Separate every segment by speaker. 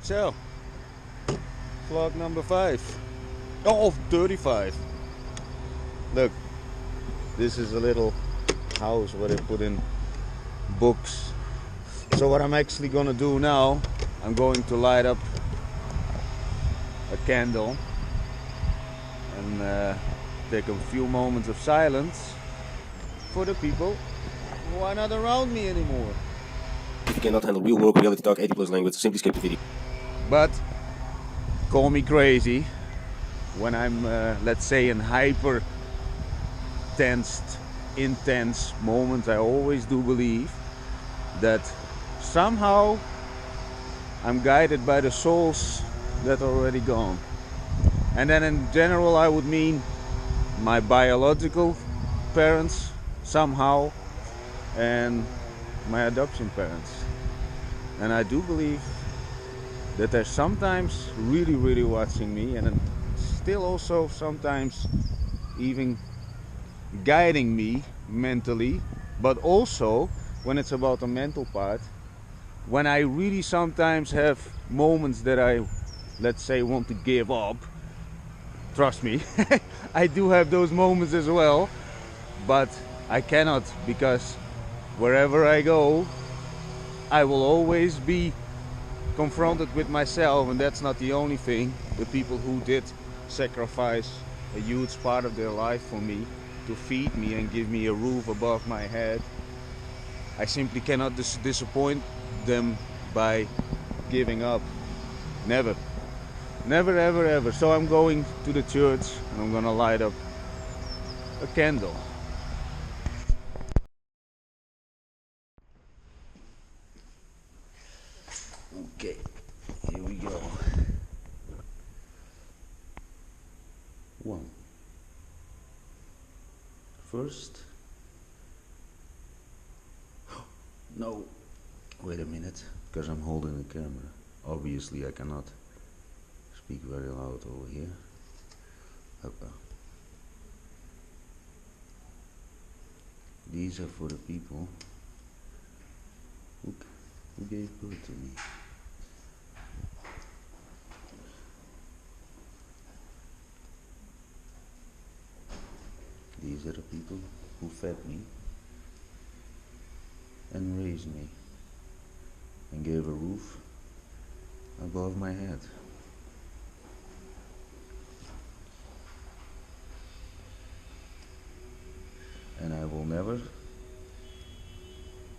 Speaker 1: So, vlog number 5. Oh, 35. Look, this is a little house where they put in books. So what I'm actually gonna do now, I'm going to light up a candle and take a few moments of silence for the people who are not around me anymore.
Speaker 2: If you cannot handle real work, reality talk, 80+ language, simply skip the video.
Speaker 1: But call me crazy when I'm, let's say, in hyper tensed, intense moments. I always do believe that somehow I'm guided by the souls that are already gone. And then in general I would mean my biological parents somehow and my adoption parents. And I do believe that they're sometimes really watching me, and then still also sometimes even guiding me mentally, but also when it's about the mental part, when I really sometimes have moments that I, let's say, want to give up. Trust me, I do have those moments as well, but I cannot, because wherever I go I will always be confronted with myself, and that's not the only thing. The people who did sacrifice a huge part of their life for me to feed me and give me a roof above my head, I simply cannot disappoint them by giving up. Never. Never, ever, ever. So I'm going to the church and I'm gonna light up a candle. Okay, here we go. 1. First. No. Wait a minute, because I'm holding the camera. Obviously I cannot speak very loud over here. Okay. These are for the people who gave birth to me. These are the people who fed me and raised me and gave a roof above my head. And I will never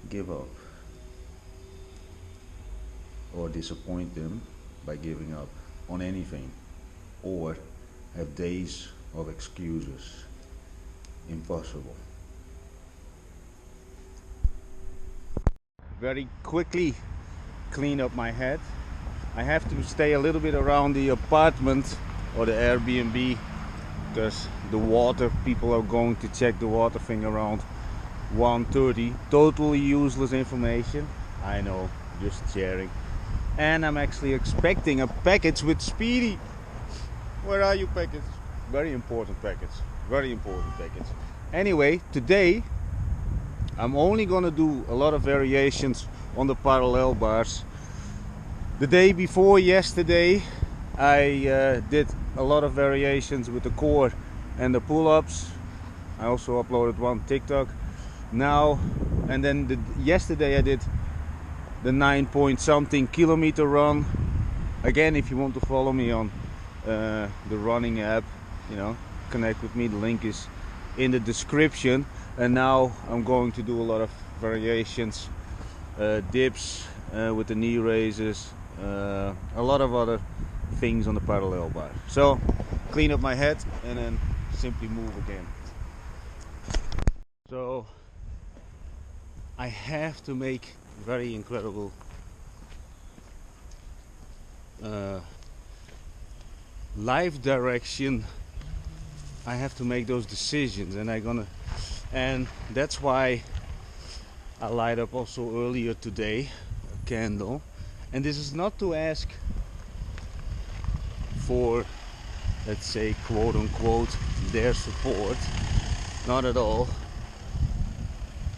Speaker 1: give up or disappoint them by giving up on anything, or have days of excuses. Impossible. Very quickly clean up my head. I have to stay a little bit around the apartment or the Airbnb, because the water, people are going to check the water thing around 1:30. Totally useless information, I know, just sharing. And I'm actually expecting a package with Speedy. Where are you, package? Very important package. Very important package. Anyway, today I'm only gonna do a lot of variations on the parallel bars. The day before yesterday I did a lot of variations with the core and the pull-ups. I also uploaded one TikTok now, and then yesterday I did the 9-point-something kilometer run. Again, if you want to follow me on the running app, you know, connect with me, the link is in the description. And now I'm going to do a lot of variations, dips with the knee raises, a lot of other things on the parallel bar. So clean up my head and then simply move again. So I have to make very incredible life direction. I have to make those decisions, and that's why I light up also earlier today a candle. And this is not to ask for, let's say, quote unquote, their support. Not at all.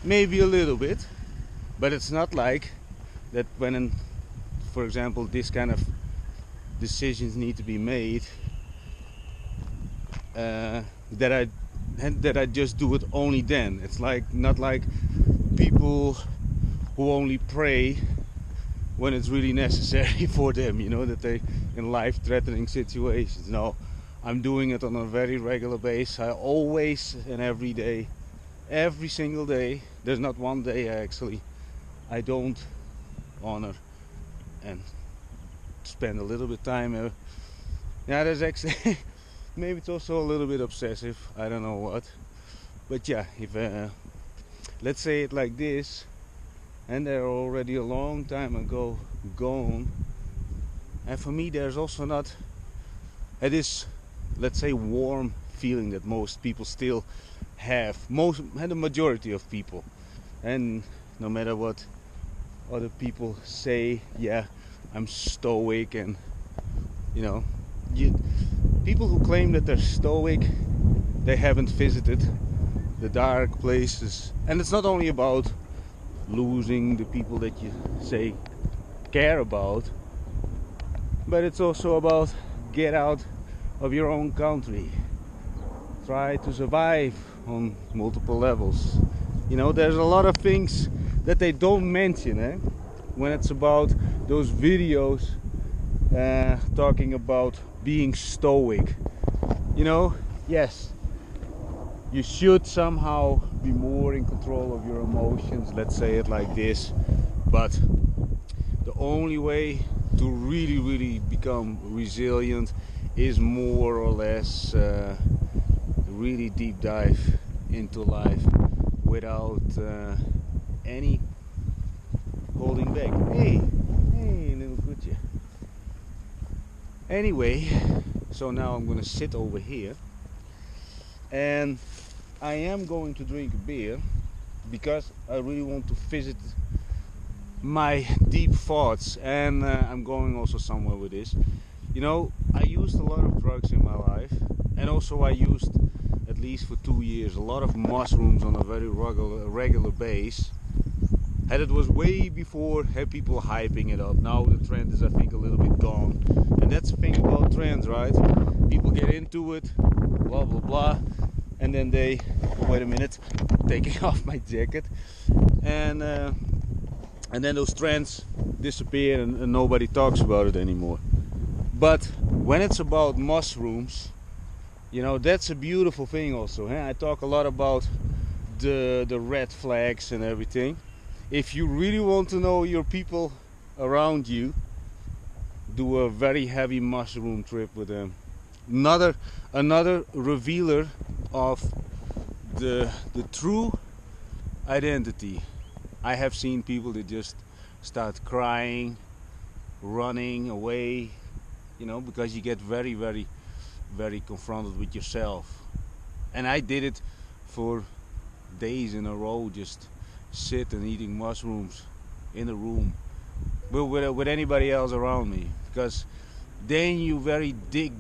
Speaker 1: Maybe a little bit, but it's not like that when, for example, this kind of decisions need to be made, that I just do it only then. It's like not like people who only pray when it's really necessary for them, that they in life-threatening situations. No, I'm doing it on a very regular basis. I always and every day, every single day. There's not one day actually I don't honor and spend a little bit time. Yeah, there's actually maybe it's also a little bit obsessive. I don't know what, but yeah, if let's say it like this, and they're already a long time ago gone. And for me, there's also not this, let's say, warm feeling that most people still have. The majority of people, and no matter what other people say, yeah, I'm stoic, and people who claim that they're stoic, they haven't visited the dark places. And it's not only about losing the people that you say care about, but it's also about get out of your own country, try to survive on multiple levels. There's a lot of things that they don't mention when it's about those videos talking about being stoic. Yes, you should somehow be more in control of your emotions, let's say it like this, but the only way to really become resilient is more or less really deep dive into life without any holding back. Hey, little goodje. Anyway, so now I'm gonna sit over here, and I am going to drink a beer because I really want to visit my deep thoughts, and I'm going also somewhere with this. I used a lot of drugs in my life, and also I used, at least for 2 years, a lot of mushrooms on a very regular base. And it was way before people hyping it up. Now the trend is, I think, a little bit gone. And that's the thing about trends, right? People get into it, blah blah blah, and then they, wait a minute, taking off my jacket, and then those trends disappear, and nobody talks about it anymore. But when it's about mushrooms, that's a beautiful thing also. I talk a lot about the red flags and everything. If you really want to know your people around you, do a very heavy mushroom trip with them. Another revealer of the true identity. I have seen people that just start crying, running away, because you get very confronted with yourself. And I did it for days in a row, just sit and eating mushrooms in a room with anybody else around me, because then you very deep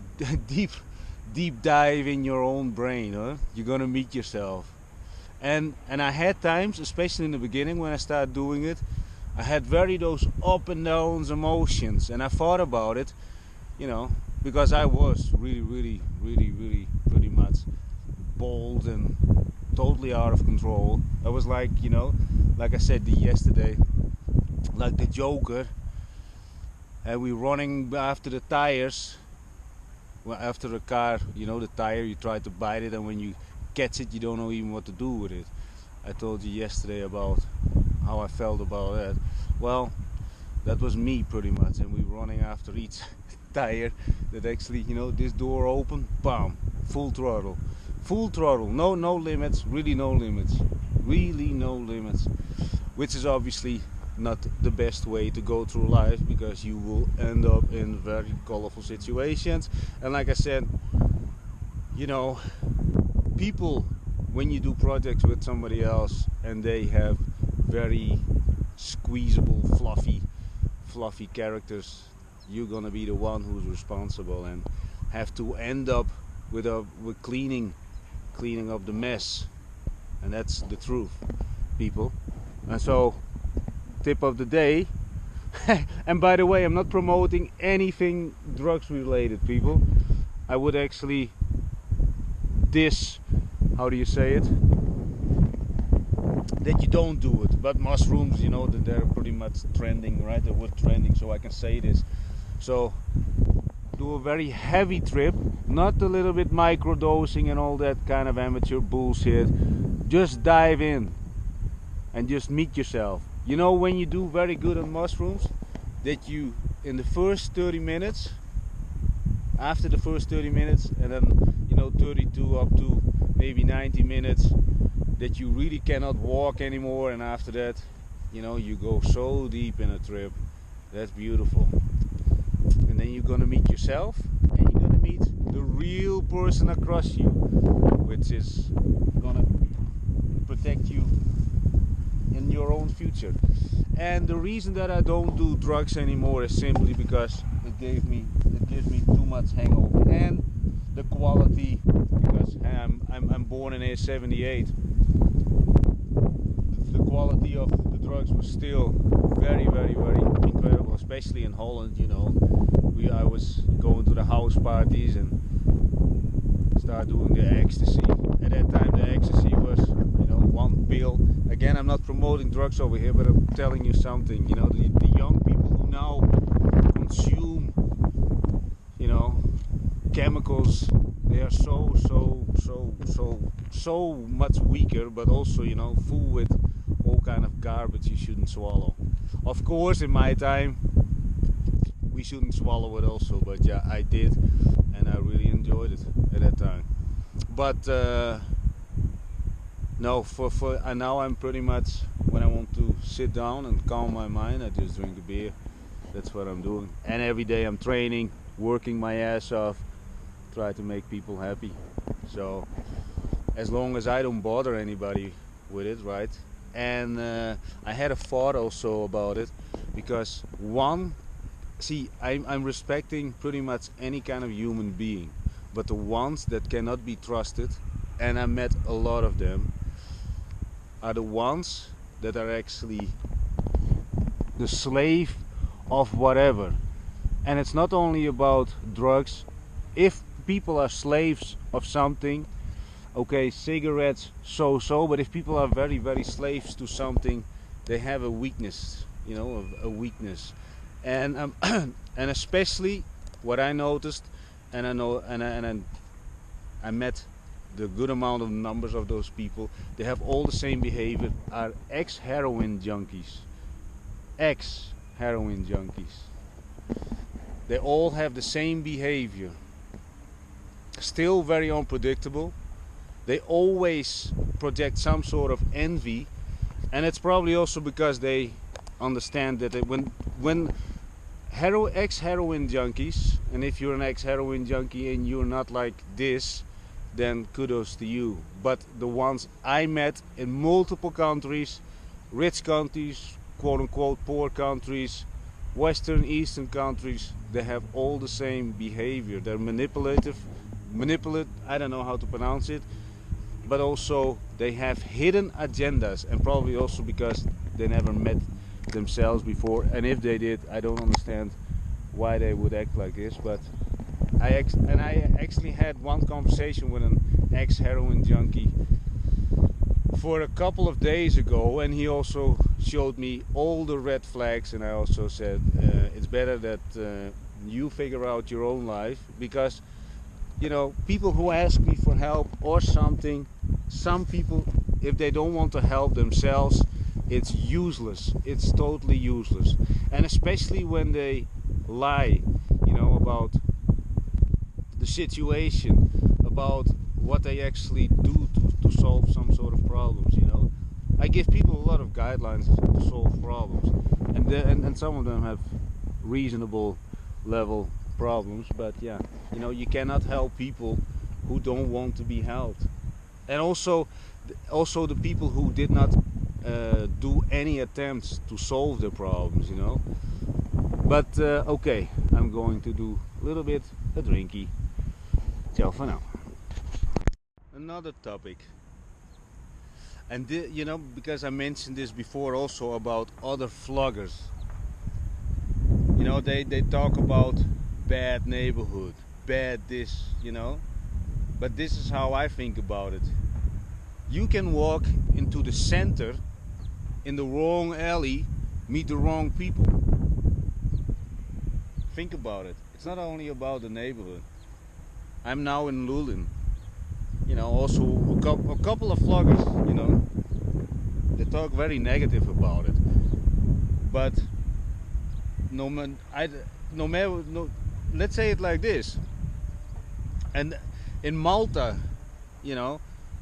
Speaker 1: dive in your own brain. You're gonna meet yourself. And I had times, especially in the beginning when I started doing it, I had those up and downs emotions, and I thought about it, because I was really pretty much bold and totally out of control. I was like, like I said yesterday, like the Joker, and we running after the tires. Well, after the car, the tire, you try to bite it, and when you catch it, you don't know even what to do with it. I told you yesterday about how I felt about that. Well, that was me pretty much, and we running after each tire that actually, this door open, bam, full throttle, no limits, really no limits, which is obviously not the best way to go through life, because you will end up in very colorful situations. And like I said, people, when you do projects with somebody else and they have very squeezable, fluffy characters, you're gonna be the one who's responsible and have to end up with cleaning up the mess. And that's the truth, people. And so, tip of the day, And by the way, I'm not promoting anything drugs related, people. I would actually how do you say it, that you don't do it. But mushrooms, you know, that they're pretty much trending, right? They were trending, so I can say this. So do a very heavy trip, not a little bit microdosing and all that kind of amateur bullshit. Just dive in and just meet yourself. You know, when you do very good on mushrooms, that you in the first 30 minutes, after the first 30 minutes, and then, you know, 32 up to maybe 90 minutes, that you really cannot walk anymore, and after that, you know, you go so deep in a trip. That's beautiful. And then you're gonna meet yourself, and you're gonna meet the real person across you, which is gonna protect you in your own future. And the reason that I don't do drugs anymore is simply because it gives me too much hangover, and the quality, because I'm born in '78. The quality of the drugs was still very, very, very incredible, especially in Holland. You know, I was going to the house parties and start doing the ecstasy. At that time, the ecstasy was, you know, one pill. Again, I'm not promoting drugs over here, but I'm telling you something. You know, the young people who now consume, you know, chemicals, they are so much weaker, but also, you know, full with all kind of garbage you shouldn't swallow. Of course, in my time, we shouldn't swallow it also, but yeah, I did, and I really enjoyed it at that time. But no, and now I'm pretty much, when I want to sit down and calm my mind, I just drink a beer. That's what I'm doing. And every day I'm training, working my ass off, try to make people happy. So as long as I don't bother anybody with it, right? And I had a thought also about it, because I'm respecting pretty much any kind of human being, but the ones that cannot be trusted, and I met a lot of them, are the ones that are actually the slave of whatever. And it's not only about drugs. If people are slaves of something, okay, cigarettes, but if people are very, very slaves to something, they have a weakness, you know, a weakness. And and especially what I noticed, and I know, and I met the good amount of numbers of those people. They have all the same behavior. Are ex-heroin junkies. Ex-heroin junkies. They all have the same behavior. Still very unpredictable. They always project some sort of envy, and it's probably also because they understand that when ex-heroin junkies, and if you're an ex-heroin junkie and you're not like this, then kudos to you. But the ones I met in multiple countries, rich countries, quote-unquote poor countries, Western, Eastern countries, they have all the same behavior. They're manipulate, I don't know how to pronounce it, but also they have hidden agendas, and probably also because they never met themselves before, and if they did, I don't understand why they would act like this. But I actually had one conversation with an ex-heroin junkie for a couple of days ago, and he also showed me all the red flags, and I also said it's better that you figure out your own life, because, you know, people who ask me for help or something, some people, if they don't want to help themselves, it's useless. It's totally useless. And especially when they lie, you know, about the situation, about what they actually do to solve some sort of problems, you know. I give people a lot of guidelines to solve problems, and some of them have reasonable level problems, but yeah, you know, you cannot help people who don't want to be helped. And also the people who did not do any attempts to solve their problems, you know. But okay, I'm going to do a little bit a drinky. Ciao for now. Another topic, and you know, because I mentioned this before also about other vloggers. they talk about bad neighborhood, bad this, but this is how I think about it. You can walk into the center in the wrong alley, meet the wrong people. Think about it. It's not only about the neighborhood. I'm now in Lulin. Also a couple of vloggers, they talk very negative about it. But let's say it like this. And in Malta,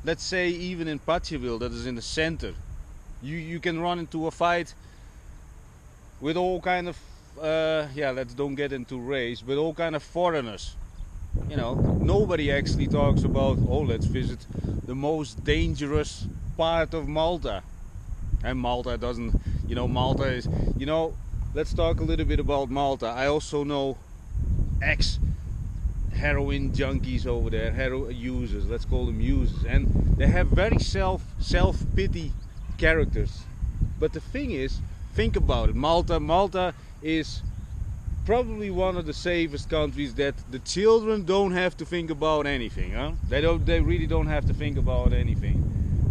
Speaker 1: let's say even in Patsjeville, that is in the center, you can run into a fight with all kind of let's don't get into race, but all kind of foreigners. Nobody actually talks about, let's visit the most dangerous part of Malta. And Malta doesn't, Malta is, let's talk a little bit about Malta. I also know ex-heroin junkies over there, heroin users, let's call them users. And they have very self-pity characters. But the thing is, think about it. Malta is probably one of the safest countries that the children don't have to think about anything. They really don't have to think about anything.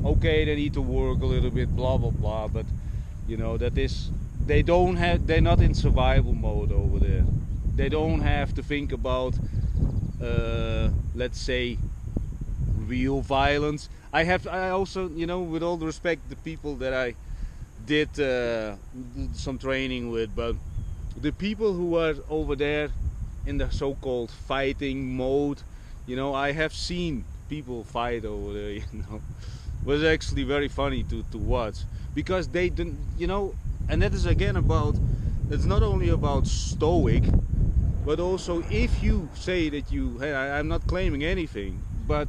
Speaker 1: Okay, they need to work a little bit, blah blah blah, but they're not in survival mode over there. They don't have to think about let's say real violence. I also, with all the respect, the people that I did some training with, but the people who are over there in the so-called fighting mode, I have seen people fight over there. It was actually very funny to watch, because they didn't, and that is again it's not only about stoic, but also if you say that I'm not claiming anything, but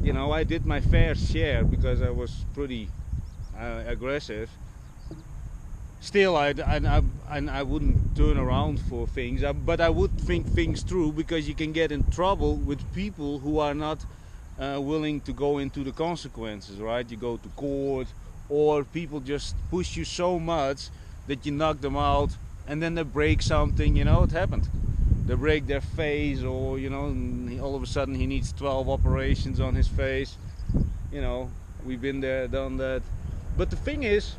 Speaker 1: I did my fair share because I was pretty aggressive. Still, I wouldn't turn around for things, but I would think things through, because you can get in trouble with people who are not willing to go into the consequences, right? You go to court, or people just push you so much that you knock them out, and then they break something. It happened. They break their face, or all of a sudden he needs 12 operations on his face. We've been there, done that. But the thing is,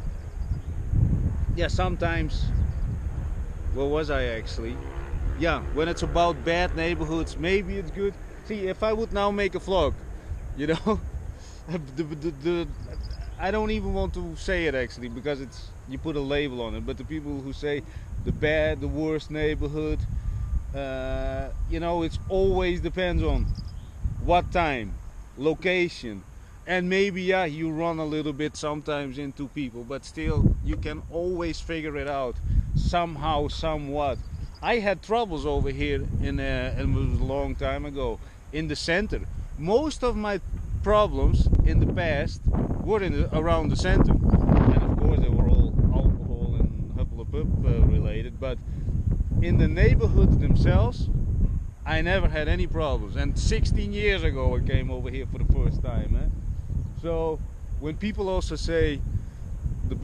Speaker 1: sometimes, where was I actually? When it's about bad neighborhoods, maybe it's good. See, if I would now make a vlog, I don't even want to say it actually, because you put a label on it. But the people who say the worst neighborhood, it's always depends on what time, location, and maybe you run a little bit sometimes into people, but still you can always figure it out somehow, somewhat. I had troubles over here it was a long time ago, in the center. Most of my problems in the past were around the center, and of course they were all alcohol and hupplepup related, but in the neighborhoods themselves I never had any problems. And 16 years ago I came over here for the first time. So when people also say the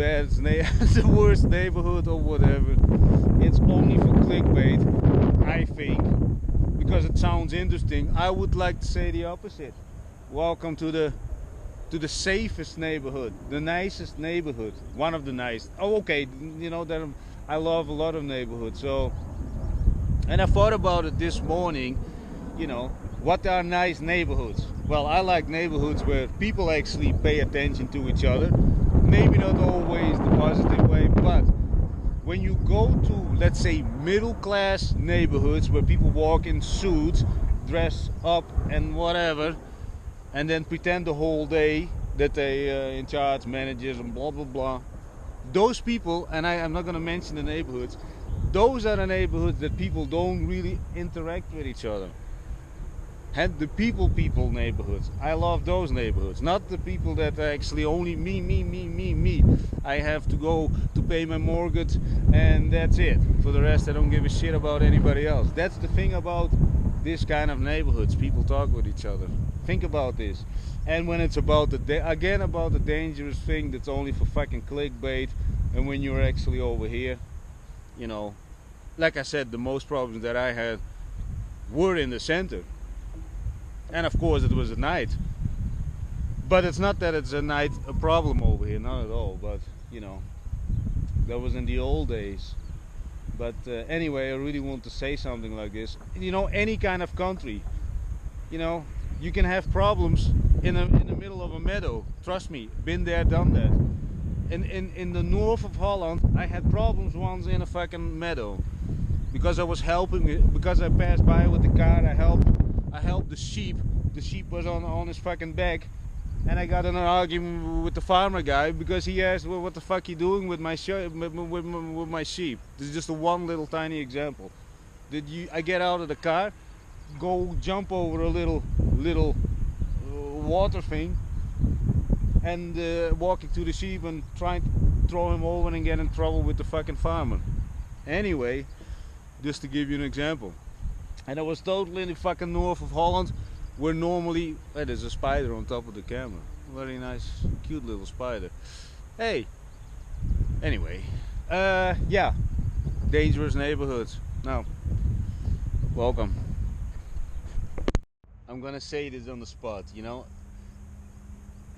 Speaker 1: worst neighborhood or whatever, it's only for clickbait, I think, because it sounds interesting. I would like to say the opposite. Welcome to the safest neighborhood, the nicest neighborhood, one of the nice. Okay, I love a lot of neighborhoods. So, and I thought about it this morning. What are nice neighborhoods? Well, I like neighborhoods where people actually pay attention to each other. Maybe not always the positive way, but when you go to, let's say, middle class neighborhoods where people walk in suits, dress up and whatever, and then pretend the whole day that they in charge, managers and blah blah blah. Those people, and I'm not going to mention the neighborhoods, those are the neighborhoods that people don't really interact with each other. And the people neighborhoods, I love those neighborhoods. Not the people that are actually only me. I have to go to pay my mortgage and that's it. For the rest I don't give a shit about anybody else. That's the thing about this kind of neighborhoods. People talk with each other. Think about this. And when it's about about the dangerous thing that's only for fucking clickbait, and when you're actually over here, like I said, the most problems that I had were in the center. And of course it was at night. But it's not that it's a night a problem over here, not at all. But, you know, that was in the old days. But anyway, I really want to say something like this. You know, any kind of country, you know, you can have problems in the middle of a meadow. Trust me, been there, done that. In the north of Holland, I had problems once in a fucking meadow because I was helping. Because I passed by with the car, I helped the sheep. The sheep was on his fucking back, and I got in an argument with the farmer guy because he asked, "Well, what the fuck you doing with my with my sheep?" This is just a one little tiny example. I get out of the car, go jump over a little water thing, and walking to the sheep and trying to throw him over and get in trouble with the fucking farmer. Anyway, just to give you an example. And I was totally in the fucking north of Holland, where normally there's a spider on top of the camera. Very nice, cute little spider. Hey. Anyway, yeah, dangerous neighborhoods. Now, welcome. I'm gonna say this on the spot. You know,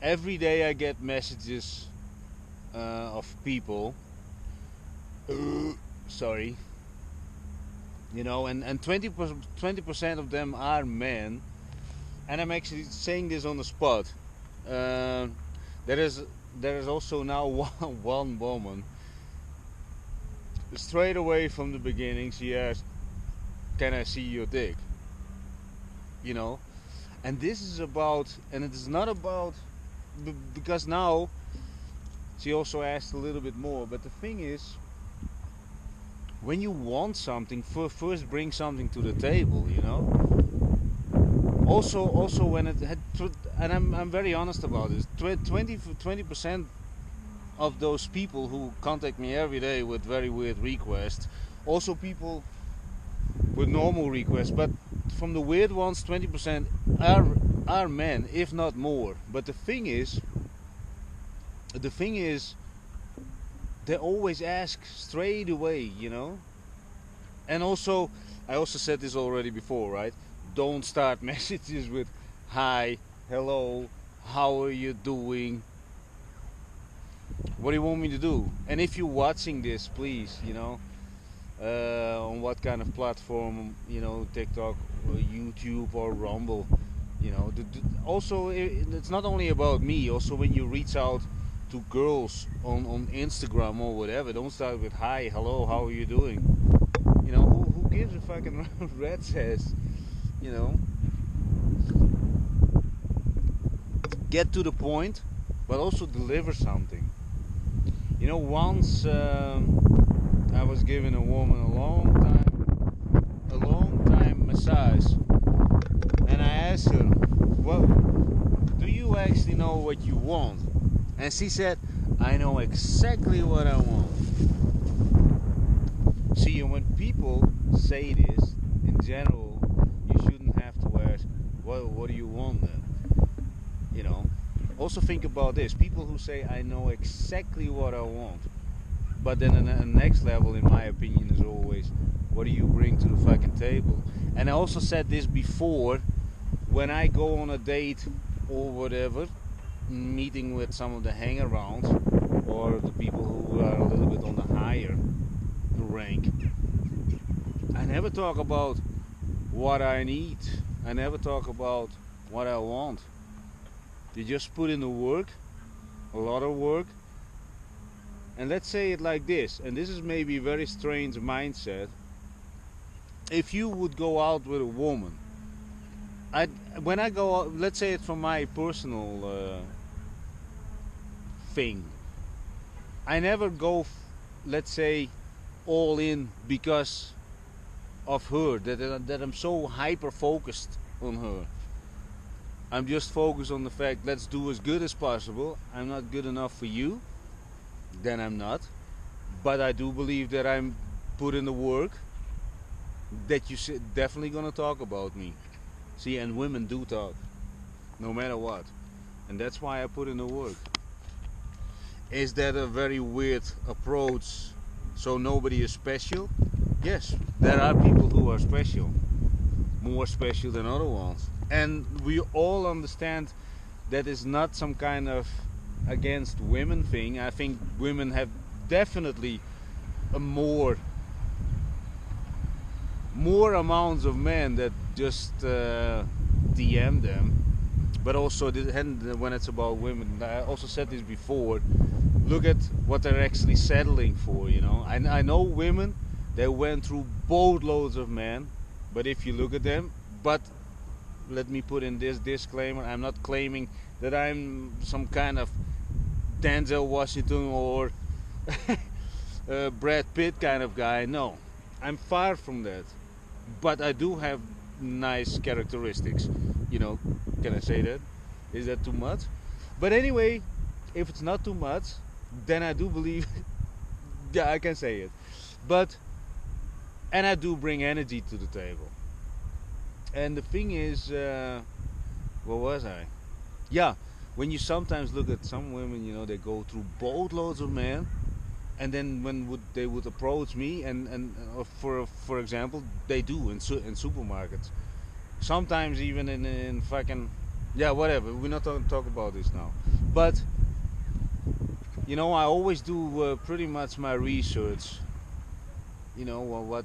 Speaker 1: every day I get messages of people. Sorry. You know, and 20% of them are men, and I'm actually saying this on the spot. There is also now one woman. Straight away from the beginning, she asked, "Can I see your dick?" You know, and this is about, and it is not about, because now she also asked a little bit more. But the thing is, when you want something, first bring something to the table, you know. Also when it had, and I'm very honest about this. 20% of those people who contact me every day with very weird requests, also people with normal requests, but from the weird ones, 20% are men, if not more. But the thing is, they always ask straight away, you know. And also, I also said this already before, right? Don't start messages with "Hi, hello, how are you doing? What do you want me to do?" And if you're watching this, please, you know, on what kind of platform, you know, TikTok, or YouTube, or Rumble, you know. Also, it's not only about me. Also, when you reach out to girls on Instagram or whatever, don't start with "Hi, hello, how are you doing?" You know, who gives a fucking rat's ass, you know. Get to the point, but also deliver something. You know, once I was giving a woman a long time massage, and I asked her, "Well, do you actually know what you want?" And she said, "I know exactly what I want." See, and when people say this, in general, you shouldn't have to ask, "Well, what do you want then?" You know. Also think about this. People who say, "I know exactly what I want," but then the next level, in my opinion, is always, "What do you bring to the fucking table?" And I also said this before, when I go on a date or whatever, meeting with some of the hang-arounds or the people who are a little bit on the higher rank, I never talk about what I need. I never talk about what I want. They just put in the work, a lot of work. And let's say it like this, and this is maybe a very strange mindset. If you would go out with a woman, when I go out, let's say it from my personal thing, I never go, let's say, all in because of her, that I'm so hyper focused on her. I'm just focused on the fact, let's do as good as possible. I'm not good enough for you, then I'm not. But I do believe that I'm put in the work, that you're definitely gonna talk about me. See, and women do talk, no matter what. And that's why I put in the work. Is that a very weird approach, so nobody is special? yes, there are people who are special, more special than other ones, and we all understand that is not some kind of against women thing. I think women have definitely a more amounts of men that just DM them, but also when it's about women, I also said this before. Look at what they're actually settling for. I know women, they went through boatloads of men, but if you look at them, but let me put in this disclaimer: I'm not claiming that I'm some kind of Denzel Washington or Brad Pitt kind of guy. No, I'm far from that. But I do have nice characteristics. Can I say that? Is that too much? But anyway, if it's not too much, then I do believe, yeah, I can say it. But, and I do bring energy to the table. And the thing is, where was I? Yeah, when you sometimes look at some women, they go through boatloads of men, and then when they would approach me, and for example, they do in supermarkets, sometimes even in fucking, yeah, whatever. We're not going to talk about this now, but I always do pretty much my research. What,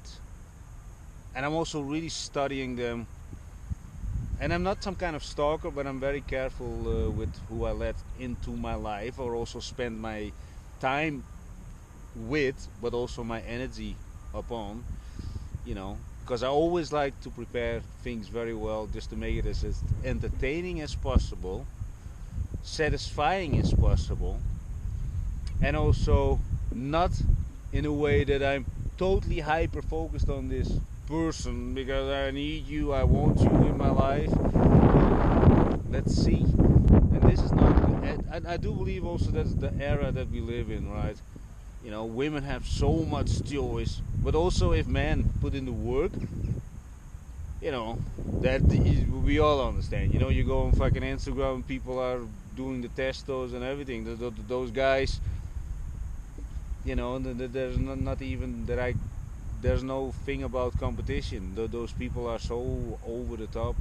Speaker 1: and I'm also really studying them. And I'm not some kind of stalker, but I'm very careful with who I let into my life, or also spend my time with, but also my energy upon, because I always like to prepare things very well, just to make it as entertaining as possible, satisfying as possible, and also not in a way that I'm totally hyper focused on this person because I need you, I want you in my life. Let's see. And this is not, and I do believe also that's the era that we live in, right? Women have so much choice, but also if men put in the work, that we all understand. You go on fucking Instagram, people are doing the testos and everything. Those guys, there's not even that there's no thing about competition. Those people are so over the top,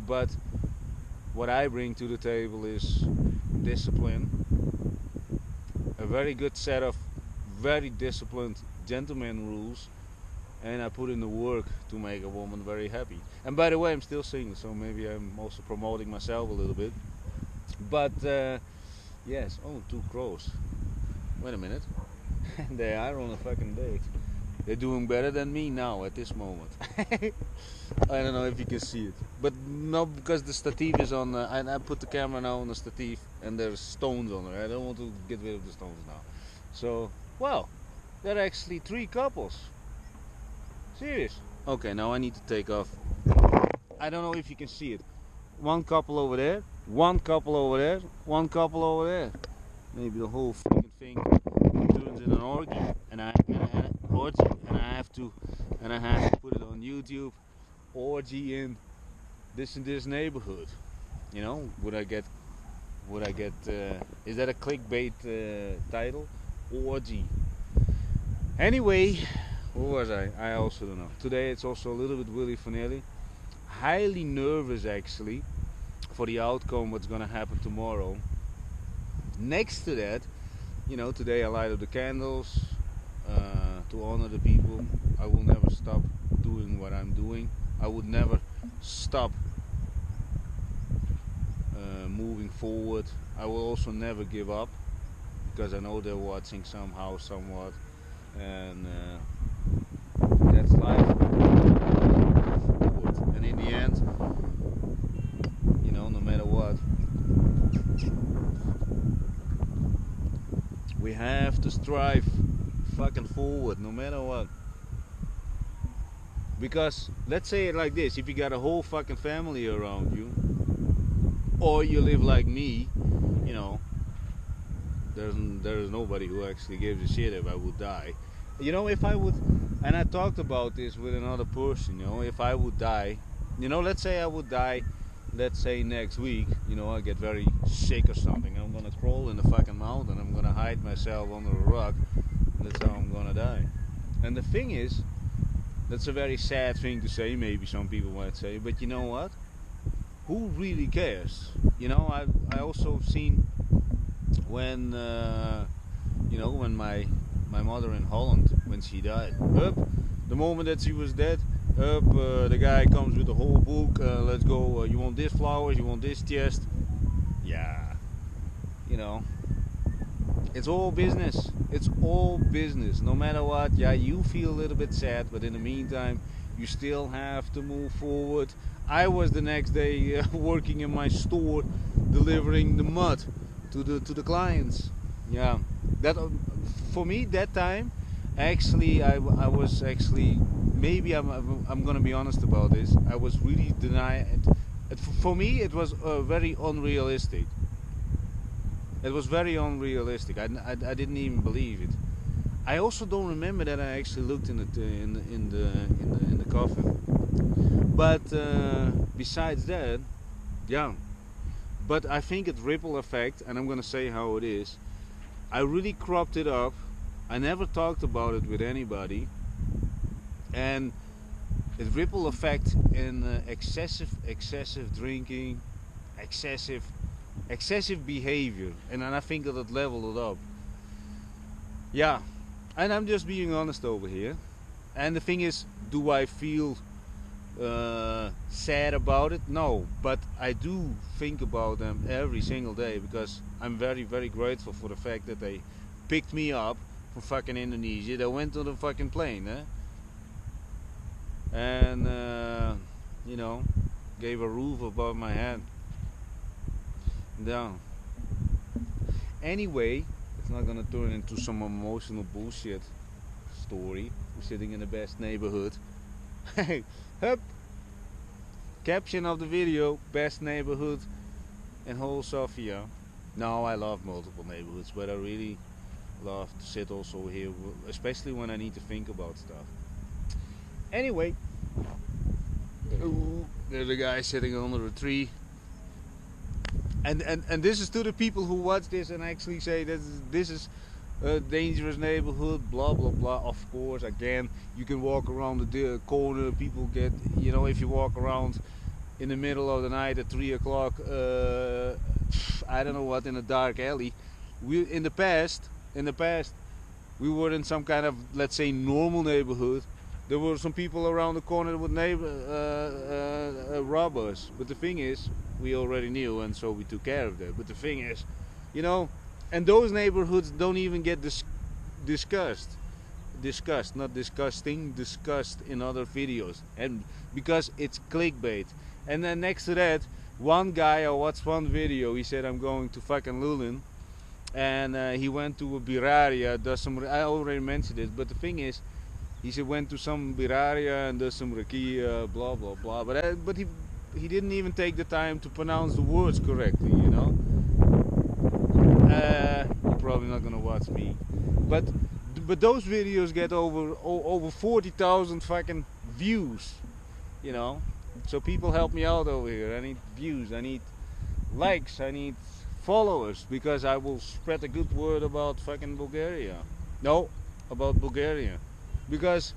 Speaker 1: But what I bring to the table is discipline, a very good set of very disciplined gentleman rules, and I put in the work to make a woman very happy. And by the way, I'm still single, so maybe I'm also promoting myself a little bit. But yes, two crows. Wait a minute. They are on a fucking date. They're doing better than me now at this moment. I don't know if you can see it, but no, because the stative is on. I put the camera now on the stative, and there's stones on it. I don't want to get rid of the stones now. So, well, there are actually 3 couples. Serious? Okay, now I need to take off. I don't know if you can see it. 1 couple over there, 1 couple over there, 1 couple over there. Maybe the whole fucking thing turns in an orgy, and I have to put it on YouTube. Orgy in this neighborhood. Would I get? Is that a clickbait title? Orgy. Anyway, where was I? I also don't know. Today it's also a little bit Willy Vanilli. Highly nervous actually for the outcome. What's gonna happen tomorrow? Next to that, today I light up the candles to honor the people. I will never stop doing what I'm doing. I would never stop moving forward. I will also never give up, because I know they're watching somehow, somewhat, and that's life. And in the end, no matter what, we have to strive fucking forward, no matter what. Because let's say it like this: if you got a whole fucking family around you, or you live like me, there's nobody who actually gives a shit if I would die. If I would, and I talked about this with another person, if I would die, let's say I would die, let's say next week, I get very sick or something, I'm gonna crawl in the fucking mountain, I'm gonna hide myself under a rock, that's how I'm gonna die. And the thing is, that's a very sad thing to say, maybe some people might say, but you know what? Who really cares? You know, I also seen when when my mother in Holland, when she died, the moment that she was dead, the guy comes with the whole book. Let's go. You want this flowers? You want this chest? Yeah, you know, it's all business. It's all business. No matter what, yeah, you feel a little bit sad, but in the meantime, you still have to move forward. I was the next day working in my store, delivering the mud to the clients. Yeah, that for me that time, actually, I was actually, maybe I'm gonna be honest about this. I was really denying it. For me, it was very unrealistic. It was very unrealistic. I didn't even believe it. I also don't remember that I actually looked in the coffin. But besides that, yeah. But I think it ripple effect, and I'm gonna say how it is. I really cropped it up. I never talked about it with anybody, and it ripple effect in excessive drinking, excessive behavior, and then I think that it leveled it up. Yeah, and I'm just being honest over here. And the thing is, do I feel sad about it? No, but I do think about them every single day, because I'm very, very grateful for the fact that they picked me up from fucking Indonesia. They went on the fucking plane, and gave a roof above my head. Down. Anyway, it's not gonna turn into some emotional bullshit story. We're sitting in the best neighborhood. Hey, hup. Caption of the video: best neighborhood in whole Sofia. No, I love multiple neighborhoods, but I really love to sit also here, especially when I need to think about stuff. Anyway, there's a guy sitting under a tree. And this is to the people who watch this and actually say that this is a dangerous neighborhood, blah blah blah. Of course, again, you can walk around the corner. People get, if you walk around in the middle of the night at 3 o'clock, I don't know what, in a dark alley. In the past, we were in some kind of, let's say, normal neighborhood. There were some people around the corner that would rob us. But the thing is, we already knew, and so we took care of that. But the thing is, and those neighborhoods don't even get discussed, not disgusting, discussed in other videos, and because it's clickbait. And then next to that, one guy, I watched one video. He said, I'm going to fucking Lulin, and he went to a biraria, does some. I already mentioned it, but the thing is, he said went to some biraria and does some rakia, blah blah blah. But he didn't even take the time to pronounce the words correctly. You're probably not gonna watch me, but those videos get over 40,000 fucking views. So people help me out over here. I need views, I need likes, I need followers, because I will spread a good word about fucking Bulgaria. No, about Bulgaria. Because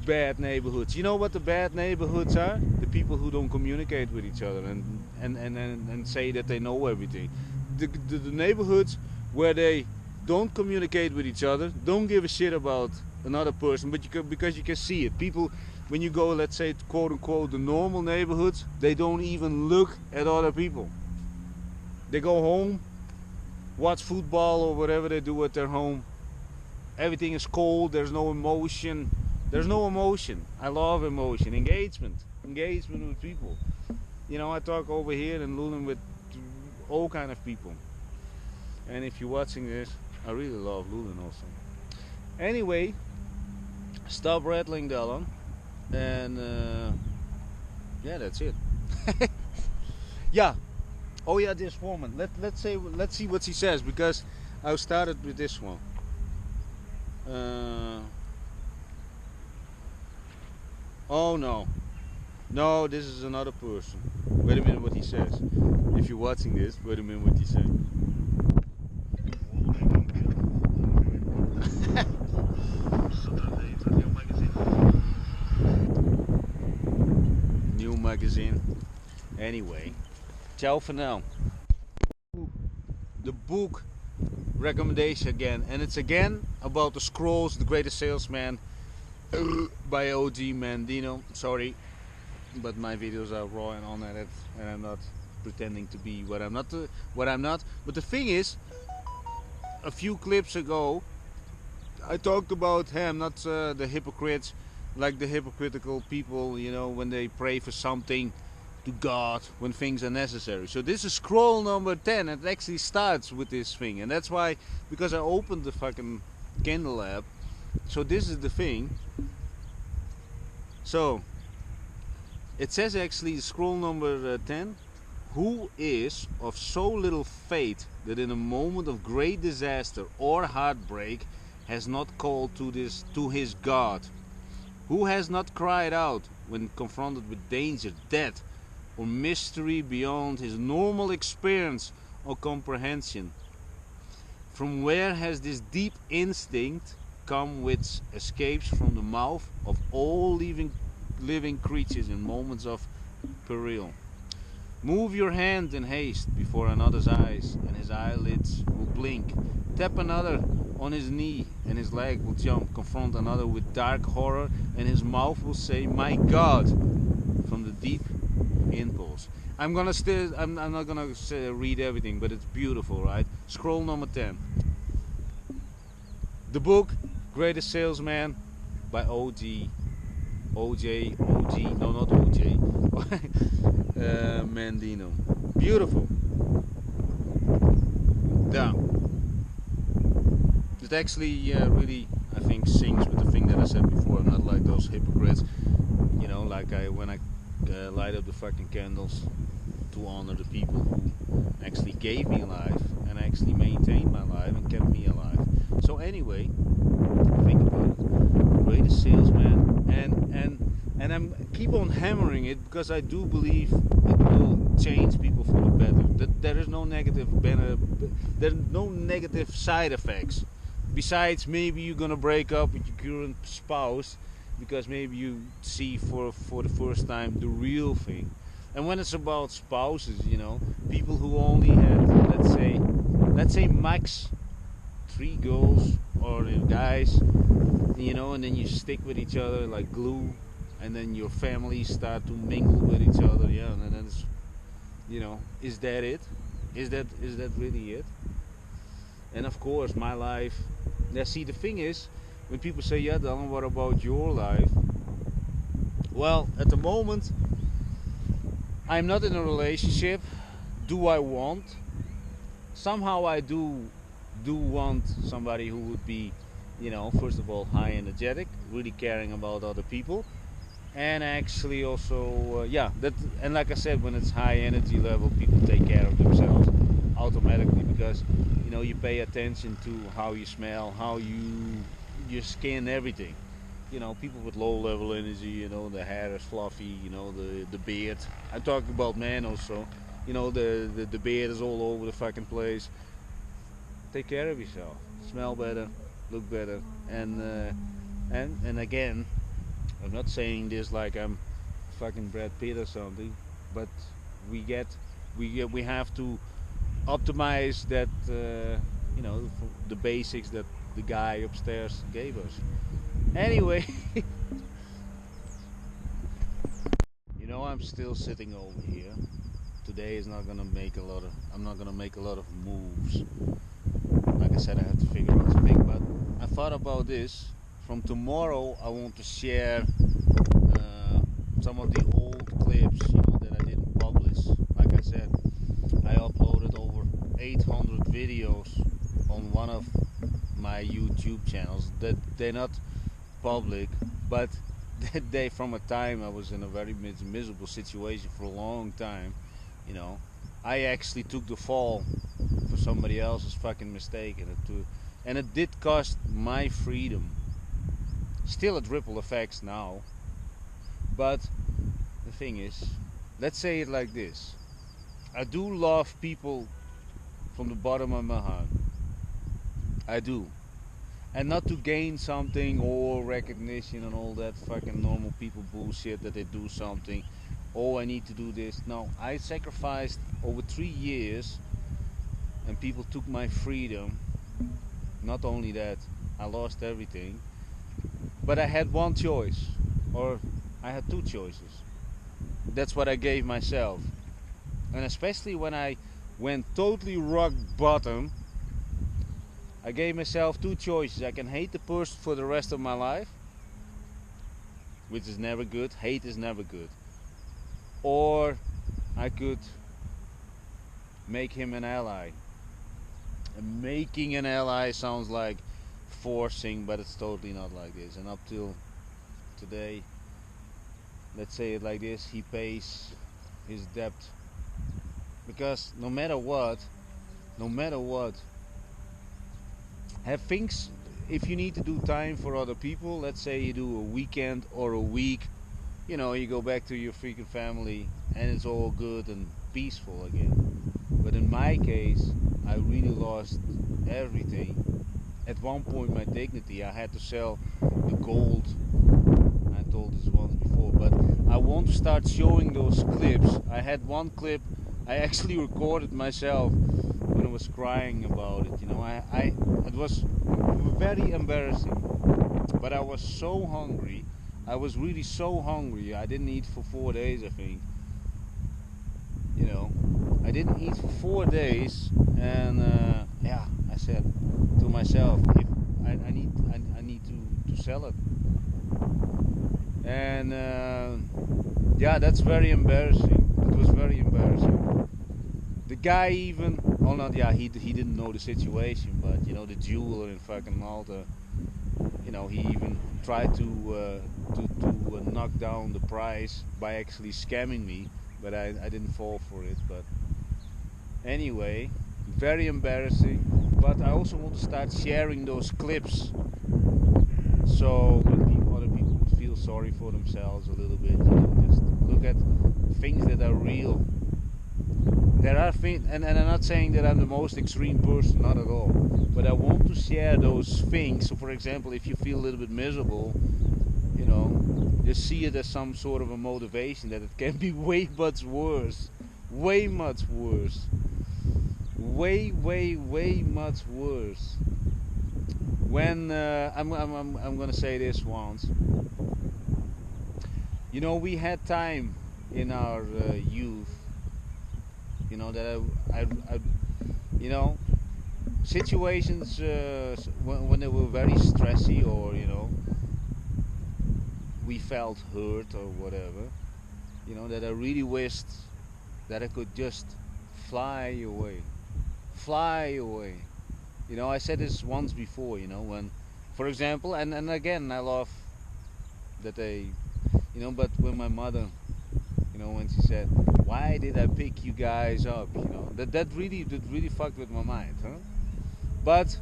Speaker 1: bad neighborhoods. You know what the bad neighborhoods are? The people who don't communicate with each other and say that they know everything. The neighborhoods where they don't communicate with each other, don't give a shit about another person, but because you can see it. People, when you go, let's say, quote unquote, the normal neighborhoods, they don't even look at other people. They go home, watch football or whatever they do at their home. Everything is cold, there's no emotion. There's no emotion. I love emotion. Engagement with people. I talk over here in Lulin with all kind of people. And if you're watching this, I really love Lulin also. Anyway, stop rattling, Dallon. And yeah, that's it. Yeah. Oh yeah, this woman. Let's see what she says, because I started with this one. Oh no, this is another person. Wait a minute, what he says. If you're watching this, wait a minute, what he says. magazine. Anyway, ciao for now. The book recommendation again, and it's again about the Scrolls, the Greatest Salesman by O.G. Mandino. Sorry, but my videos are raw and unedited, and I'm not pretending to be what I'm not. But the thing is, a few clips ago, I talked about him, not the hypocrites, like the hypocritical people, you know, when they pray for something to God when things are necessary. So this is scroll number 10. It actually starts with this thing, and that's why, because I opened the fucking Kindle app. So this is the thing. So it says actually scroll number 10. Who is of so little faith that in a moment of great disaster or heartbreak has not called to his God? Who has not cried out when confronted with danger, death, or mystery beyond his normal experience or comprehension? From where has this deep instinct come which escapes from the mouth of all living creatures in moments of peril? Move your hand in haste before another's eyes, and his eyelids will blink. Tap another on his knee, and his leg will jump. Confront another with dark horror, and his mouth will say, "My God!" from the deep impulse. I'm not gonna read everything, but it's beautiful, right? Scroll number 10. The book, Greatest Salesman by OJ, no, not OJ, Mandino. Beautiful. Yeah. It actually really, I think, sings with the thing that I said before. I'm not like those hypocrites, you know, like when I light up the fucking candles to honor the people who actually gave me life and actually maintained my life and kept me alive. So anyway, think about it. Greatest salesman, and I'm keep on hammering it because I do believe it will change people for the better. That there is no negative side effects. Besides, maybe you're gonna break up with your current spouse because maybe you see for the first time the real thing. And when it's about spouses, you know, people who only had, let's say max 3 girls or guys, you know, and then you stick with each other like glue, and then your families start to mingle with each other, yeah, and then it's, you know, is that it? Is that really it? And of course, my life. Now, see, the thing is, when people say, "Yeah, Dylan, what about your life?" Well, at the moment, I'm not in a relationship. Do I want? Somehow I do want somebody who would be, you know, first of all, high energetic, really caring about other people, and actually also, and like I said, when it's high energy level, people take care of themselves automatically because, you know, you pay attention to how you smell, how your skin, everything. You know, people with low level energy, you know, the hair is fluffy, you know, the beard. I'm talking about men also. You know, the beard is all over the fucking place. Take care of yourself. Smell better, look better, and again, I'm not saying this like I'm fucking Brad Pitt or something, but we have to optimize that, you know, the basics that the guy upstairs gave us. Anyway, you know, I'm still sitting over here. Today is not gonna make I'm not gonna make a lot of moves. Like I said, I have to figure out something. But I thought about this. From tomorrow, I want to share some of the old clips, you know, that I didn't publish. Like I said, I uploaded over 800 videos on one of my YouTube channels. That they're not public, but they from a time I was in a very miserable situation for a long time, you know. I actually took the fall for somebody else's fucking mistake, and it did cost my freedom. Still it ripple effects now, but the thing is, let's say it like this: I do love people from the bottom of my heart. I do. And not to gain something or recognition and all that fucking normal people bullshit that they do something oh, I need to do this. No, I sacrificed over 3 years, and people took my freedom. Not only that, I lost everything, but I had one choice, or I had two choices. That's what I gave myself. And especially when I went totally rock bottom, I gave myself two choices. I can hate the person for the rest of my life, which is never good. Hate is never good. Or I could make him an ally. And making an ally sounds like forcing, but it's totally not like this. And up till today, let's say it like this, he pays his debt. Because no matter what, have things, if you need to do time for other people, let's say you do a weekend or a week, you know, you go back to your freaking family and it's all good and peaceful again. But in my case, I really lost everything. At one point, my dignity, I had to sell the gold. I told this once before, but I want to start showing those clips. I had one clip I actually recorded myself when I was crying about it. You know, it was very embarrassing, but I was so hungry. I was really so hungry. I didn't eat for 4 days, I think. You know, I didn't eat for 4 days, and yeah, I said to myself, if I need to sell it, and yeah, that's very embarrassing. It was very embarrassing. The guy even, oh not, yeah, he didn't know the situation, but you know, the jeweler in fucking Malta, you know, he even tried to knock down the price by actually scamming me, but I didn't fall for it. But anyway, very embarrassing. But I also want to start sharing those clips, so other people would feel sorry for themselves a little bit. You know, just look at things that are real. There are things, and I'm not saying that I'm the most extreme person, not at all. But I want to share those things. So, for example, if you feel a little bit miserable, you know, just see it as some sort of a motivation that it can be way much worse, way much worse, way much worse. When I'm gonna say this once, you know, we had time in our youth, you know, that I you know, situations when they were very stressy, or you know, we felt hurt or whatever, you know, that I really wished that I could just fly away. You know, I said this once before, you know, when, for example, and again, I love that they, you know, but when my mother, you know, when she said, why did I pick you guys up, you know, that really fucked with my mind, huh? But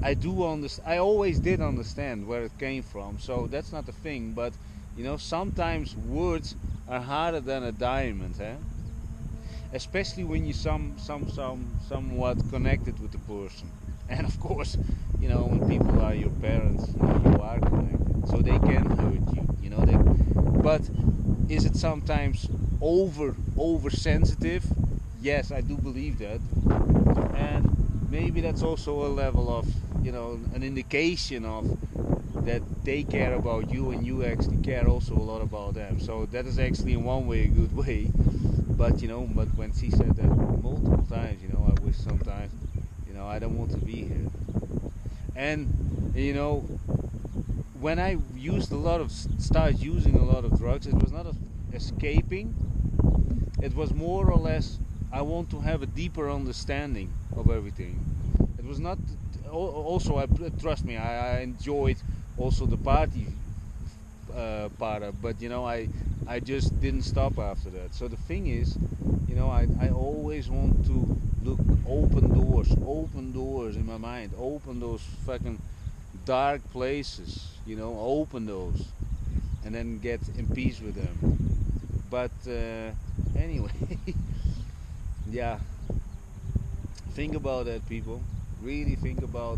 Speaker 1: I do understand. I always did understand where it came from, so that's not the thing. But you know, sometimes words are harder than a diamond, huh? Especially when you somewhat connected with the person, and of course, you know, when people are your parents, you know, you are connected, so they can hurt you. You know, but is it sometimes oversensitive? Yes, I do believe that, and maybe that's also a level of, you know, an indication of that they care about you and you actually care also a lot about them. So that is actually in one way a good way. But you know, but when she said that multiple times, you know, I wish sometimes, you know, I don't want to be here. And you know, when I started using a lot of drugs, it was not escaping. It was more or less, I want to have a deeper understanding of everything. It was not. Also, trust me, I enjoyed also the party part of, but you know, I just didn't stop after that. So the thing is, you know, I always want to open doors in my mind, open those fucking dark places, you know, open those, and then get in peace with them. But anyway, yeah, think about that, people. Really think about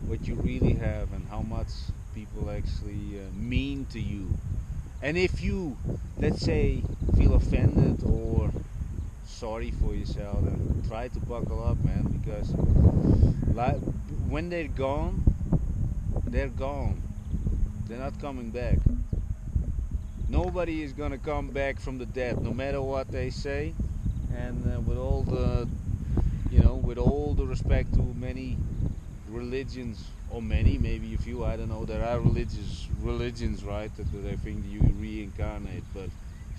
Speaker 1: what you really have and how much people actually mean to you. And if you, let's say, feel offended or sorry for yourself, then try to buckle up, man, because like, when they're gone, they're gone. They're not coming back. Nobody is gonna come back from the dead, no matter what they say. And with all the, with all the respect to many religions, or many, maybe a few, I don't know. There are religions, right, that they think you reincarnate, but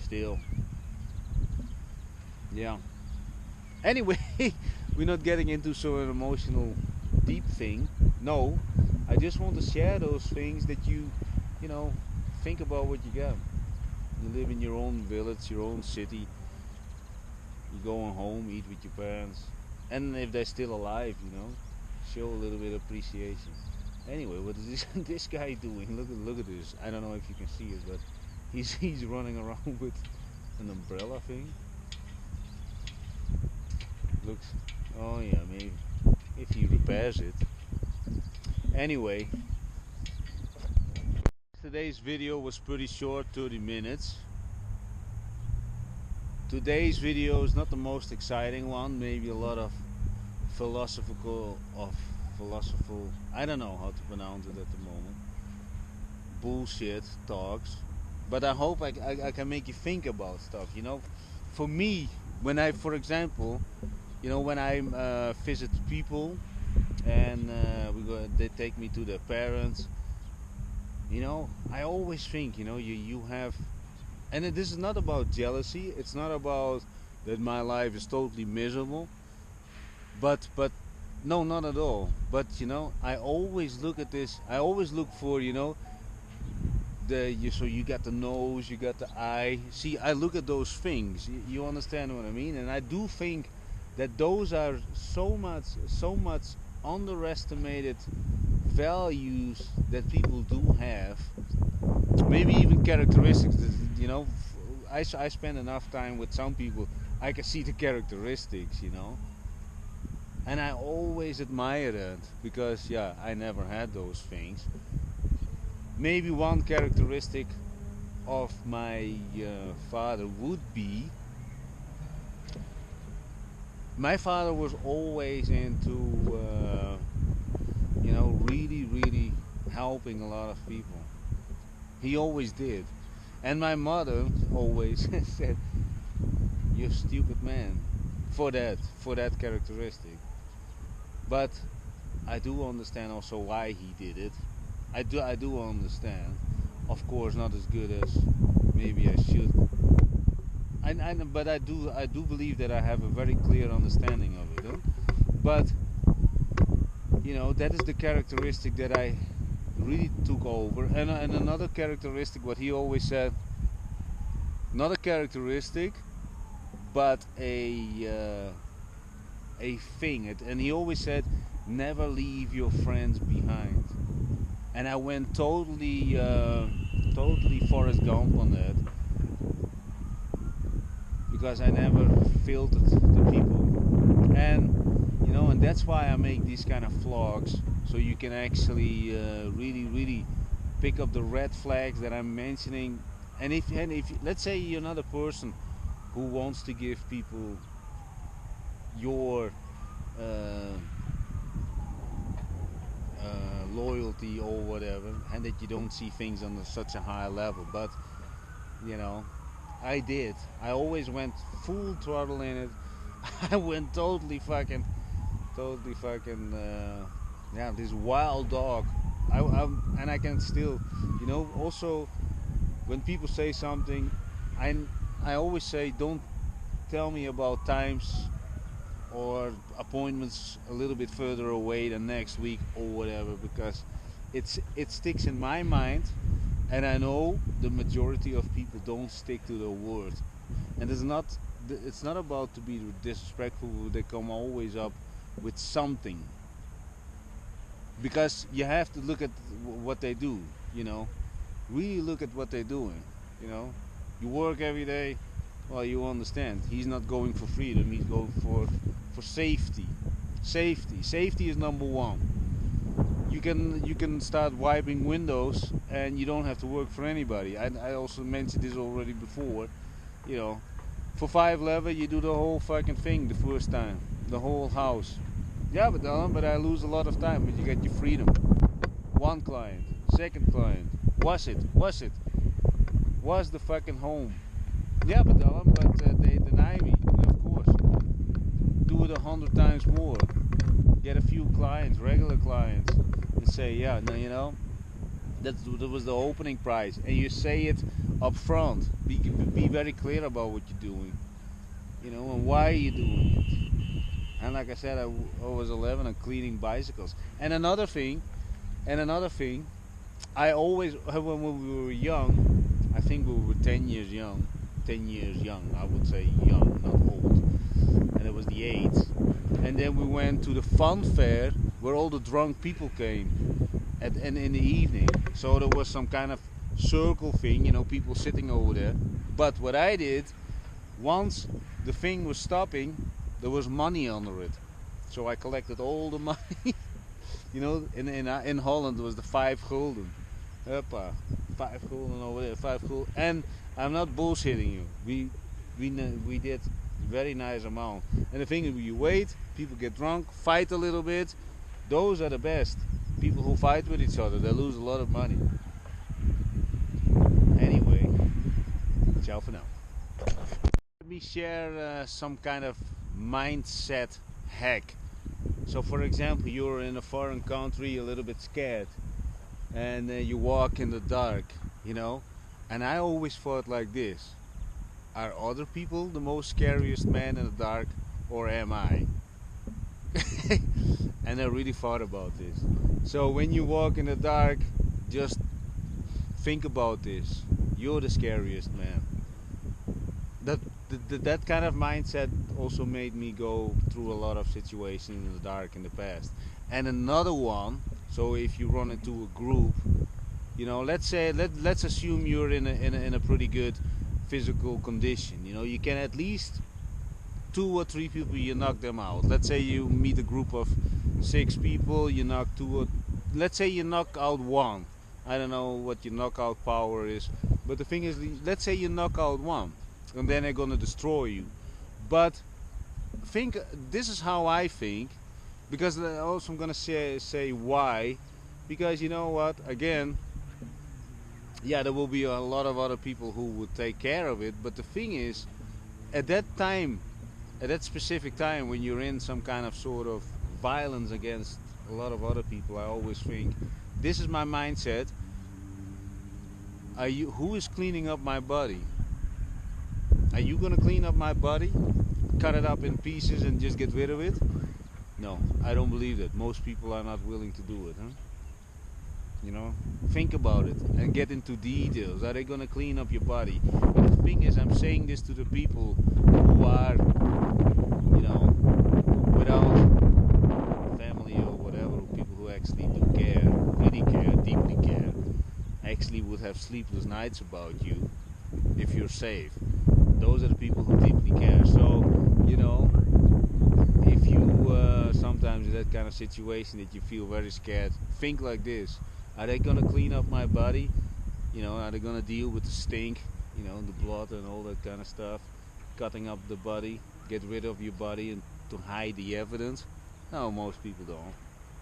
Speaker 1: still, yeah. Anyway, we're not getting into so an emotional, deep thing. No, I just want to share those things that you know, think about what you got. You live in your own village, your own city. You going home, eat with your parents, and if they're still alive, show a little bit of appreciation. Anyway, what is this this guy doing? Look at this. I don't know if you can see it, but he's running around with an umbrella thing. Looks. Oh yeah, maybe if he repairs it. Anyway, today's video was pretty short, 30 minutes. Today's video is not the most exciting one. Maybe a lot of philosophical, I don't know how to pronounce it at the moment. Bullshit talks. But I hope I can make you think about stuff. For me, when I, for example, when I visit people and they take me to their parents. I always think, you have, and this is not about jealousy. It's not about that my life is totally miserable. But no, not at all. But I always look at this. I always look for, so you got the nose, you got the eye. See, I look at those things. You understand what I mean? And I do think that those are so much underestimated values that people do have. Maybe even characteristics that, I spend enough time with some people, I can see the characteristics, and I always admire that, because I never had those things. Maybe one characteristic of my father would be, my father was always into really helping a lot of people. He always did. And my mother always said, "You're a stupid man," for that characteristic. But I do understand also why he did it. I do understand. Of course, not as good as maybe I should. But I do believe that I have a very clear understanding of it. Huh? But that is the characteristic that I really took over. And another characteristic, what he always said, not a characteristic, but a thing. And he always said, never leave your friends behind. And I went totally Forrest Gump on that, because I never filtered the people. And that's why I make these kind of vlogs, so you can actually really pick up the red flags that I'm mentioning. And if let's say you're not a person who wants to give people your loyalty or whatever, and that you don't see things on such a high level, but I did. I always went full throttle in it. I went totally fucking this wild dog. And I can still, also when people say something, I always say, don't tell me about times or appointments a little bit further away than next week or whatever, because it sticks in my mind, and I know the majority of people don't stick to their word. And it's not about to be disrespectful. They come always up with something, because you have to look at what they do. Really look at what they're doing. You work every day. Well, you understand, he's not going for freedom, he's going for safety. Safety is number one. you can start wiping windows and you don't have to work for anybody. I also mentioned this already before. You know, for 5 lever you do the whole fucking thing the first time, the whole house. Yeah, but I lose a lot of time. But you get your freedom. One client, second client, wash it, wash the fucking home. Yeah, but they deny me, of course. Do it 100 times more. Get a few clients, regular clients, and say, yeah, no, you know, that was the opening price, and you say it up front. Be very clear about what you're doing, you know, and why you're doing it. And like I said, I was 11 and cleaning bicycles. And another thing, I always, when we were young, I think we were 10 years young, I would say young, not old, and it was the 8th. And then we went to the fun fair where all the drunk people came and in the evening. So there was some kind of circle thing, you know, people sitting over there. But what I did, once the thing was stopping, there was money under it. So I collected all the money. You know, in Holland it was the 5 gulden. Hoppa, 5 gulden over there, 5 gulden. And I'm not bullshitting you. We did very nice amount. And the thing is, you wait, people get drunk, fight a little bit. Those are the best. People who fight with each other, they lose a lot of money. Anyway, ciao for now. Let me share some kind of mindset hack. So for example, you're in a foreign country, a little bit scared, and you walk in the dark, you know. And I always thought like this: are other people the most scariest man in the dark, or am I? And I really thought about this. So when you walk in the dark, just think about this: you're the scariest man. That kind of mindset also made me go through a lot of situations in the dark in the past. And another one, so if you run into a group, you know, let's assume you're in a pretty good physical condition. You know, you can at least 2 or 3 people, you knock them out. Let's say you meet a group of 6 people, you knock 2 or let's say you knock out 1. I don't know what your knockout power is, but the thing is, let's say you knock out 1, and then they're gonna destroy you. But think, this is how I think, because also I'm gonna say why, because you know what, again, yeah, there will be a lot of other people who would take care of it, but the thing is, at that time, at that specific time when you're in some kind of sort of violence against a lot of other people, I always think, this is my mindset: who is cleaning up my body? Are you gonna clean up my body, cut it up in pieces and just get rid of it? No, I don't believe that. Most people are not willing to do it, huh? You know, think about it and get into details. Are they gonna clean up your body? And the thing is, I'm saying this to the people who are, you know, without family or whatever, people who actually do care, really care, deeply care, actually would have sleepless nights about you if you're safe. Those are the people who deeply care. So, you know, if you sometimes in that kind of situation that you feel very scared, think like this: are they gonna clean up my body? You know, are they gonna deal with the stink, you know, the blood and all that kind of stuff, cutting up the body, get rid of your body and to hide the evidence? No, most people don't.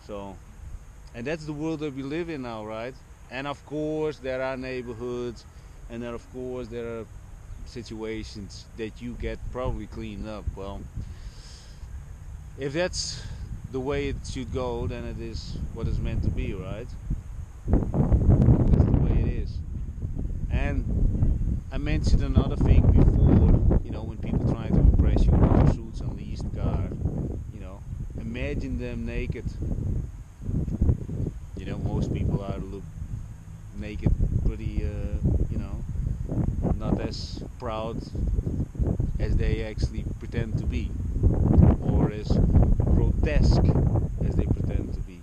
Speaker 1: So, and that's the world that we live in now, right? And of course there are neighborhoods, and then of course there are situations that you get probably cleaned up. Well, if that's the way it should go, then it is what it's meant to be, right? That's the way it is. And I mentioned another thing before, you know, when people try to impress you with their suits and leased car, you know, imagine them naked. You know, most people are look naked pretty, you know, not as proud as they actually pretend to be, or as grotesque as they pretend to be.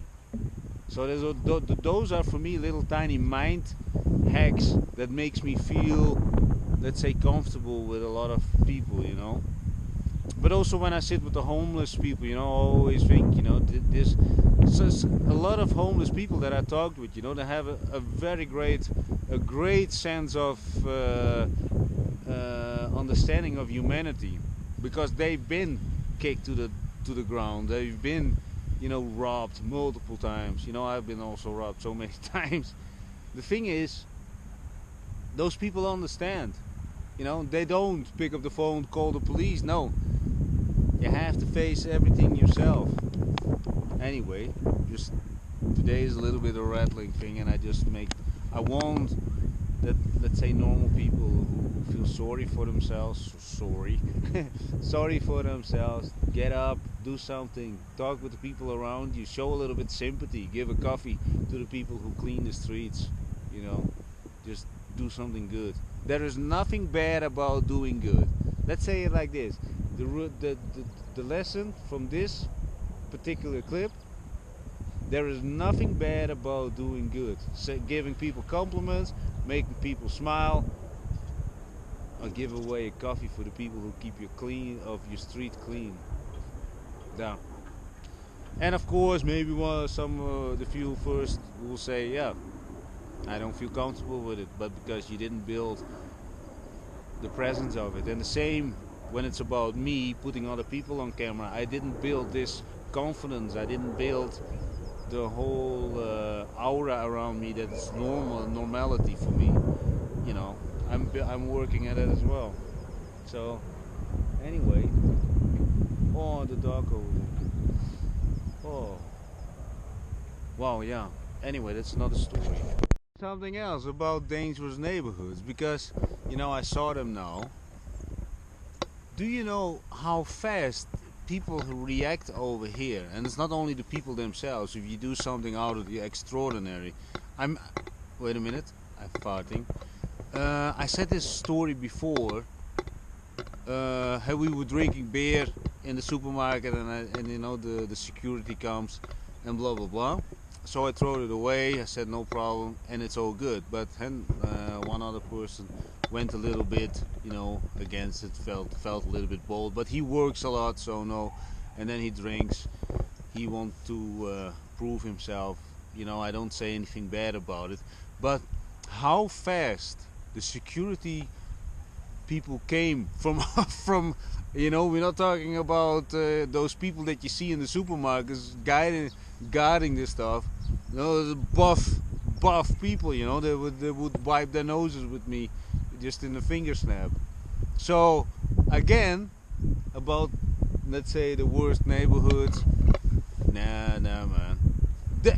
Speaker 1: So those are for me little tiny mind hacks that makes me feel, let's say, comfortable with a lot of people, you know. But also when I sit with the homeless people, I always think, there's a lot of homeless people that I talked with, they have a very great sense of understanding of humanity, because they've been kicked to the ground. They've been, robbed multiple times. I've been also robbed so many times. The thing is, those people understand. They don't pick up the phone, call the police. No, you have to face everything yourself. Anyway, just today is a little bit of a rattling thing, and I want that, let's say, normal people who feel sorry for themselves, sorry for themselves, get up, do something, talk with the people around you, show a little bit of sympathy, give a coffee to the people who clean the streets, just do something good. There is nothing bad about doing good. Let's say it like this. The lesson from this particular clip: there is nothing bad about doing good. Giving people compliments, making people smile, or give away a coffee for the people who keep your street clean. Yeah. And of course, maybe the few first will say, yeah, I don't feel comfortable with it, but because you didn't build the presence of it. And the same when it's about me putting other people on camera. I didn't build this confidence. I didn't build the whole aura around me that's normality for me. I'm working at it as well. So anyway, the dog over there. Oh, wow, yeah. Anyway, that's another story. Something else about dangerous neighborhoods, because I saw them now. Do you know how fast people who react over here? And it's not only the people themselves. If you do something out of the extraordinary, wait a minute, I'm farting. I said this story before. How we were drinking beer in the supermarket, and the security comes and blah blah blah. So I threw it away. I said no problem, and it's all good. But then one other person went a little bit, against it. Felt a little bit bold. But he works a lot, so no. And then he drinks. He wants to prove himself. I don't say anything bad about it. But how fast the security people came from we're not talking about those people that you see in the supermarkets guarding this stuff. The buff people, they would wipe their noses with me just in a finger snap. So again, about, let's say, the worst neighborhoods, nah man.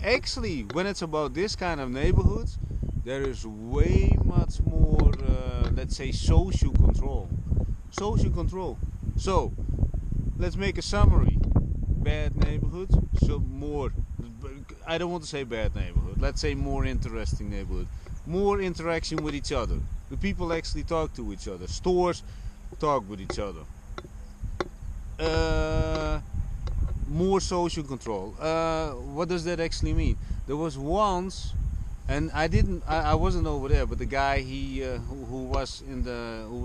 Speaker 1: Actually, when it's about this kind of neighborhoods, there is way much more, let's say, social control. So let's make a summary. Bad neighborhoods, I don't want to say bad neighborhood, let's say more interesting neighborhood. More interaction with each other. The people actually talk to each other. Stores talk with each other. More social control. What does that actually mean? There was once, and I wasn't over there, but the guy who was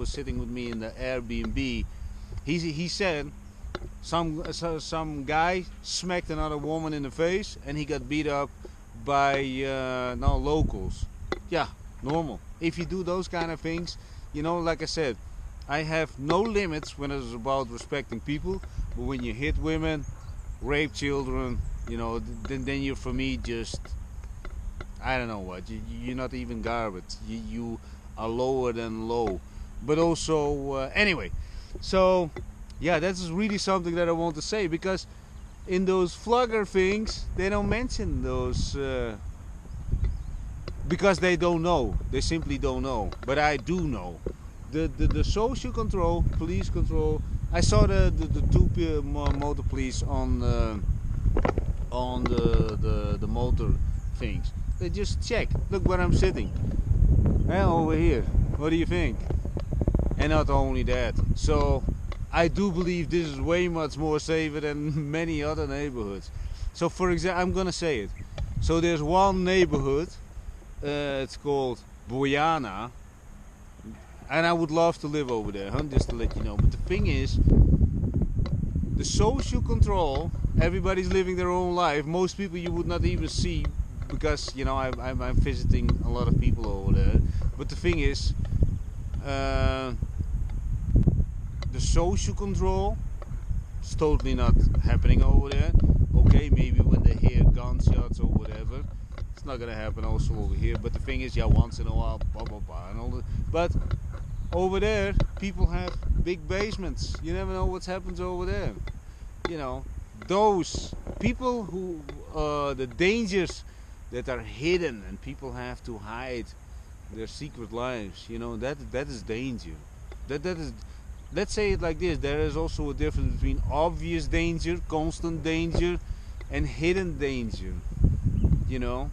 Speaker 1: sitting with me in the Airbnb, he said some guy smacked another woman in the face, and he got beat up by locals. Yeah, normal. If you do those kind of things, like I said, I have no limits when it's about respecting people, but when you hit women, rape children, then you're, for me, just, I don't know what, you're not even garbage. You are lower than low. But also, anyway, so yeah, that's really something that I want to say, because in those vlogger things, they don't mention those, because they don't know. They simply don't know. But I do know. The social control, police control. I saw the two motor police on the motor things. They just check. Look where I'm sitting. Over here. What do you think? And not only that. So I do believe this is way much more safer than many other neighborhoods. So for example, I'm gonna say it. So there's one neighborhood. It's called Bojana, and I would love to live over there, just to let you know. But the thing is, The social control, everybody's living their own life. Most people you would not even see, because you know I'm visiting a lot of people over there. But the thing is, the social control is totally not happening over there. Okay, maybe when they hear gunshots or whatever, it's not gonna happen also over here. But the thing is, yeah, once in a while, blah blah blah, and all that. But over there, people have big basements. You never know what happens over there. You know, those people who, the dangers that are hidden and people have to hide their secret lives. You know, that is danger. That is. Let's say it like this: there is also a difference between obvious danger, constant danger, and hidden danger. You know,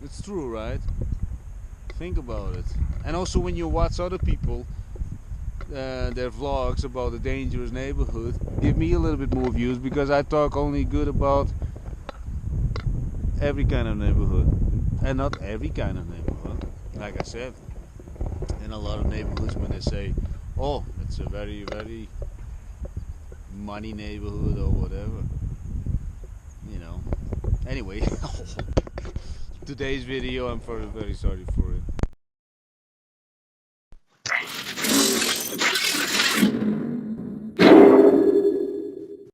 Speaker 1: it's true, right? Think about it. And also when you watch other people, their vlogs about the dangerous neighborhood, give me a little bit more views, because I talk only good about every kind of neighborhood, and not every kind of neighborhood. Like I said, in a lot of neighborhoods, when they say, oh, it's a very, very money neighborhood or whatever, you know. Anyway, today's video, I'm very, very sorry for it.